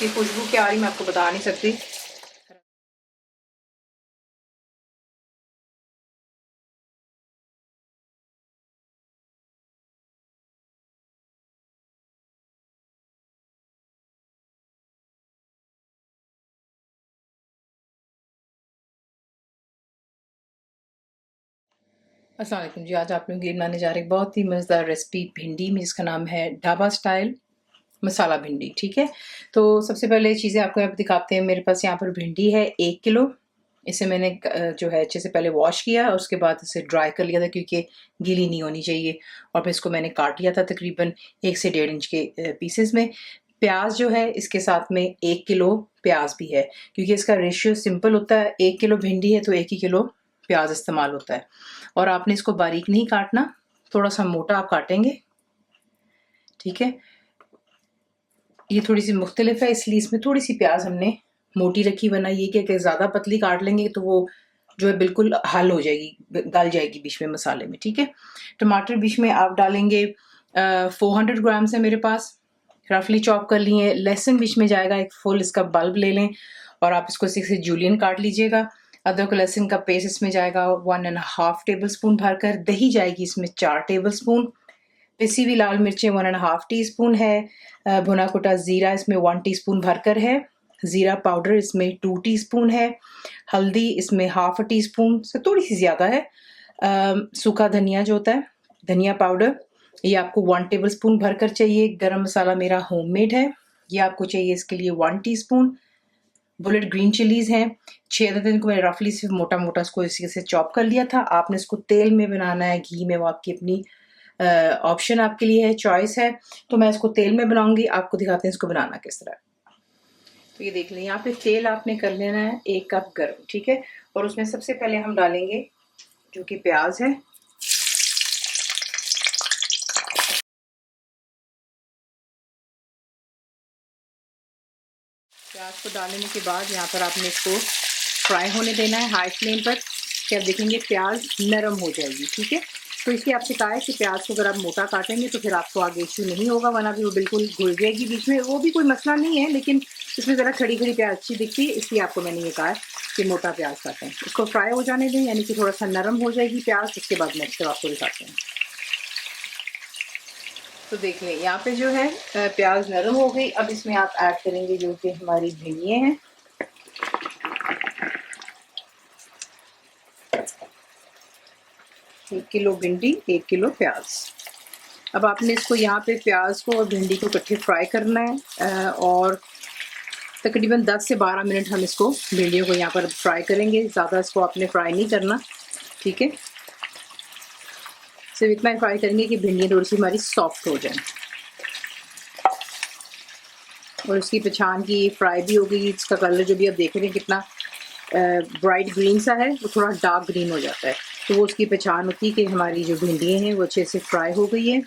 इसकी खुशबू क्या आ रही मैं आपको बता नहीं सकती। अस्सलाम वालेकुम जी, आज आप लोगों के लिए बनाने जा रहे हैं बहुत ही मज़ेदार रेसिपी भिंडी में, जिसका नाम है ढाबा स्टाइल मसाला भिंडी। ठीक है, तो सबसे पहले चीज़ें आपको यहाँ पे दिखाते हैं। मेरे पास यहाँ पर भिंडी है 1 किलो। इसे मैंने जो है अच्छे से पहले वॉश किया और उसके बाद इसे ड्राई कर लिया था, क्योंकि गीली नहीं होनी चाहिए। और फिर इसको मैंने काट लिया था तकरीबन 1 से 1.5 इंच के पीसेस में। प्याज जो है इसके साथ में 1 किलो प्याज भी है, क्योंकि इसका रेशियो सिंपल होता है। 1 किलो भिंडी है तो 1 ही किलो प्याज इस्तेमाल होता है। और आपने इसको बारीक नहीं काटना, थोड़ा सा मोटा आप काटेंगे। ठीक है, ये थोड़ी सी मुख्तलिफ है, इसलिए इसमें थोड़ी सी प्याज हमने मोटी रखी, वरना ये कि अगर ज़्यादा पतली काट लेंगे तो वो जो है बिल्कुल हल हो जाएगी, गल जाएगी बीच में मसाले में। ठीक है, टमाटर बीच में आप डालेंगे 400 ग्राम है मेरे पास, रफली चॉप कर लिए। लहसुन बीच में जाएगा, एक फुल इसका बल्ब ले लें और आप इसको 6 जूलियन काट लीजिएगा। अदरक लहसुन का पेस्ट इसमें जाएगा 1.5 टेबल स्पून भरकर। दही जाएगी इसमें 4 टेबल स्पून। पिसी हुई लाल मिर्चें 1.5 टीस्पून है। भुना कुटा ज़ीरा इसमें 1 टीस्पून भरकर है। ज़ीरा पाउडर इसमें 2 टीस्पून है। हल्दी इसमें हाफ टीस्पून से थोड़ी सी ज़्यादा है। सूखा धनिया जो होता है, धनिया पाउडर, ये आपको 1 टेबल स्पून भरकर चाहिए। गरम मसाला मेरा होममेड है, ये आपको चाहिए इसके लिए 1 टीस्पून। बुलेट ग्रीन चिलीज हैं 6 अदद, इनको मैंने रफली से मोटा मोटा इसको इसी से चॉप कर लिया था। आपने इसको तेल में बनाना है, घी में, वो आपकी अपनी ऑप्शन आपके लिए है, चॉइस है। तो मैं इसको तेल में बनाऊंगी, आपको दिखाते हैं इसको बनाना किस तरह। तो ये देख लें, यहाँ पे तेल आपने कर लेना है 1 कप गर्म। ठीक है, और उसमें सबसे पहले हम डालेंगे जो कि प्याज है। प्याज को डालने के बाद यहाँ पर आपने इसको फ्राई होने देना है हाई फ्लेम पर, कि आप देखेंगे प्याज नरम हो जाएगी। ठीक है, तो इसलिए आपसे कहा है कि प्याज को अगर आप मोटा काटेंगे तो फिर आपको आगे इश्यू नहीं होगा, वरना भी वो बिल्कुल घुल जाएगी बीच में। वो भी कोई मसला नहीं है, लेकिन इसमें ज़रा खड़ी खड़ी प्याज अच्छी दिखती है, इसलिए आपको मैंने ये कहा है कि मोटा प्याज काटें। इसको फ्राई हो जाने दें, यानी कि थोड़ा सा नरम हो जाएगी प्याज, उसके बाद नेक्स्ट आपको दिखाते हैं। तो देख लें, यहाँ पे जो है प्याज नरम हो गई। अब इसमें आप ऐड करेंगे जो कि हमारी भिंडियाँ हैं। 1 किलो भिंडी, 1 किलो प्याज। अब आपने इसको यहाँ पे प्याज को और भिंडी को इकट्ठे फ्राई करना है और तकरीबन 10 से 12 मिनट हम इसको भिंडियों को यहाँ पर फ्राई करेंगे। ज़्यादा इसको आपने फ्राई नहीं करना। ठीक है, सिर्फ इतना फ्राई करेंगे कि भिंडियाँ थोड़ी सी हमारी सॉफ्ट हो जाए। और इसकी पहचान की फ्राई भी हो गई। इसका कलर जो भी आप देख रहे हैं कितना ब्राइट ग्रीन सा है, वो थोड़ा डार्क ग्रीन हो जाता है, तो वो उसकी पहचान होती है कि हमारी जो भिंडियाँ हैं वो अच्छे से फ्राई हो गई है।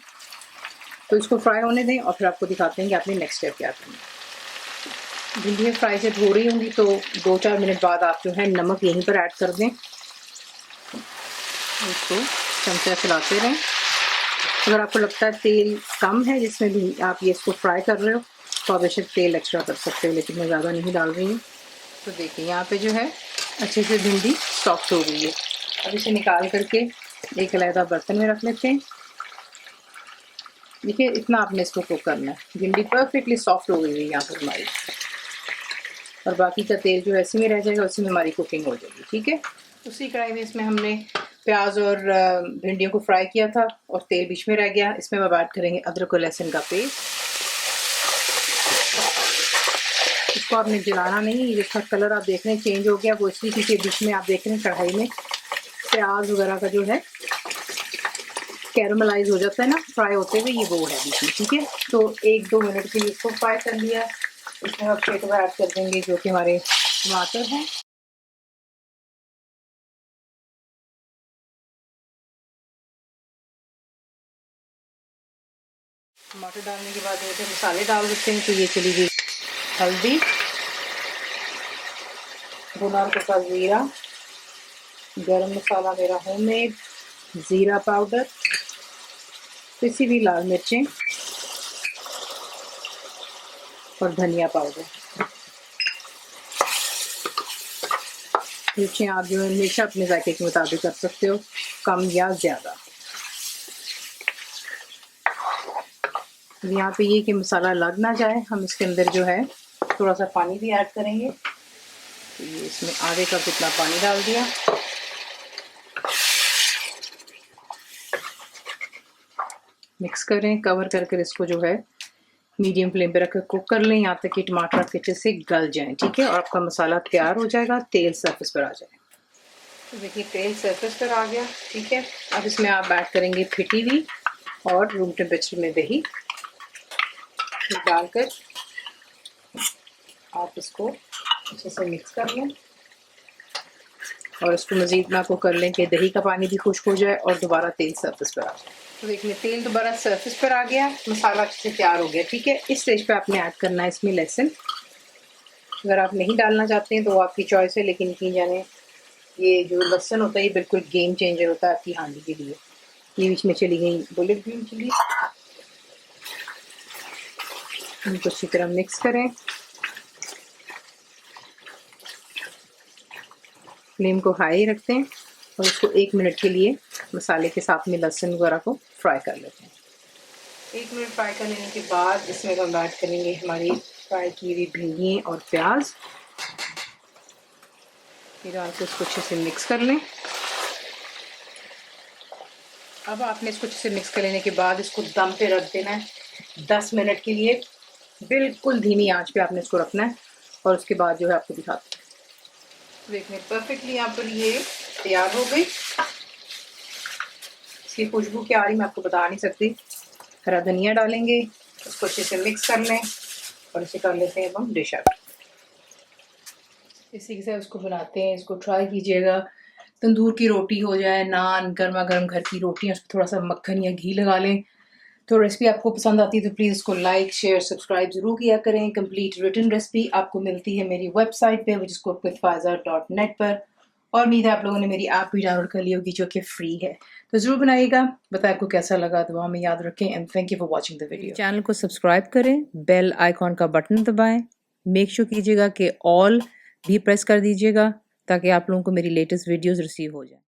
तो इसको फ्राई होने दें और फिर आपको दिखाते हैं कि आपने नेक्स्ट स्टेप क्या करना है। भिंडियाँ फ्राई जब हो रही होंगी तो 2-4 मिनट बाद आप जो है नमक यहीं पर ऐड कर दें। इसको चमचा चलाते रहें। अगर आपको लगता है तेल कम है जिसमें भी आप ये इसको फ्राई कर रहे हो तो आप बेशक तेल एक्स्ट्रा कर सकते हो, लेकिन मैं ज़्यादा नहीं डाल रही हूँ। तो देखिए यहाँ पे जो है अच्छे से भिंडी सॉफ्ट हो गई है। अब इसे निकाल करके एक अलग बर्तन में रख लेते हैं। देखिए इतना आपने इसको कुक करना है। भिंडी परफेक्टली सॉफ्ट हो गई है यहाँ पर हमारी, और बाकी का तेल जो ऐसे में रह जाएगा उसी में हमारी कुकिंग हो जाएगी। ठीक है, उसी कढ़ाई में इसमें हमने प्याज और भिंडियों को फ्राई किया था और तेल बीच में रह गया। इसमें हम ऐड करेंगे अदरक और लहसुन का पेस्ट। इसको आपने जलाना नहीं, जिसका कलर आप देख रहे हैं चेंज हो गया, वो इसलिए क्योंकि बीच में आप देख रहे हैं कढ़ाई में प्याज वगैरह का जो है कैरमलाइज हो जाता है ना फ्राई होते हुए, ये वो है बीच में। ठीक है, तो 1-2 मिनट के लिए इसको फ्राई कर लिया। इसमें अब फिर ऐड कर देंगे जो कि हमारे टमाटर हैं। टमाटर डालने के बाद जैसे मसाले डाल देते हैं। तो ये चली गई हल्दी, भुना कुटा ज़ीरा, गरम मसाला मेरा होममेड, ज़ीरा पाउडर, पिसी हुई लाल मिर्चें, और धनिया पाउडर। मिर्चें आप जो है हमेशा अपने जायके के मुताबिक कर सकते हो, कम या ज़्यादा। यहाँ पे ये कि मसाला लग ना जाए, हम इसके अंदर जो है थोड़ा सा पानी भी ऐड करेंगे। तो ये इसमें आधे कप जितना पानी डाल दिया। मिक्स करें, कवर करके इसको जो है मीडियम फ्लेम पे रखकर कुक कर लें यहाँ तक कि टमाटर अच्छे से गल जाएं, ठीक है। और आपका मसाला तैयार हो जाएगा, तेल सरफेस पर आ जाए। तो देखिए तेल सरफेस पर आ गया, ठीक है। अब इसमें आप ऐड करेंगे फिटी हुई और रूम टेम्परेचर में दही डालकर आप इसको अच्छे से मिक्स कर लें और इसको मज़ीद ना को कर लें कि दही का पानी भी खुश्क हो जाए और दोबारा तेल सरफेस पर आ जाए। तो देखिए तेल दोबारा सरफेस पर आ गया, मसाला अच्छे से तैयार हो गया, ठीक है। इस स्टेज पे आपने ऐड करना है इसमें लहसुन। अगर आप नहीं डालना चाहते हैं तो आपकी चॉइस है, लेकिन यकीन जाने ये जो लहसुन होता है ये बिल्कुल गेम चेंजर होता है आपकी हांडी के लिए। ये बीच में चली गई बुलेट ग्रीन चिली। इनको अच्छी तरह मिक्स करें, फ्लेम को हाई रखते हैं और इसको 1 मिनट के लिए मसाले के साथ में लहसुन वगैरह को फ्राई कर लेते हैं। 1 मिनट फ्राई कर लेने के बाद इसमें हम ऐड करेंगे हमारी फ्राई की हुई भिंडियाँ और प्याज। फिर डाल के इसको अच्छे से मिक्स कर लें। अब आपने इसको अच्छे से मिक्स कर लेने के बाद इसको दम पे रख देना है 10 मिनट के लिए। बिल्कुल धीमी आंच पे आपने इसको रखना है और उसके बाद जो है आपको दिखाते हैं। देखिए परफेक्टली यहाँ पर ये तैयार हो गई। इसकी खुशबू क्या आ रही मैं आपको बता नहीं सकती। हरा धनिया डालेंगे, उसको अच्छे से मिक्स कर लें और इसे कर लेते हैं हम डिश आउट। इसी के साथ उसको बनाते हैं, इसको ट्राई कीजिएगा। तंदूर की रोटी हो जाए, नान, गर्मा गर्म घर की रोटी, उस पर थोड़ा सा मक्खन या घी लगा लें। तो रेसिपी आपको पसंद आती है तो प्लीज़ इसको लाइक शेयर सब्सक्राइब ज़रूर किया करें। कंप्लीट रिटन रेसिपी आपको मिलती है मेरी वेबसाइट पे विच इज़ cookWithFaiza.net पर। और उम्मीद है आप लोगों ने मेरी ऐप भी डाउनलोड कर ली होगी जो कि फ्री है। तो ज़रूर बनाइएगा, बताएं आपको कैसा लगा, दुआ में याद रखें and thank you for watching the video. Channel को सब्सक्राइब करें, बेल आइकॉन का बटन दबाएं, मेक श्योर कीजिएगा कि ऑल भी प्रेस कर दीजिएगा ताकि आप लोगों को मेरी लेटेस्ट वीडियोज़ रिसीव हो जाए।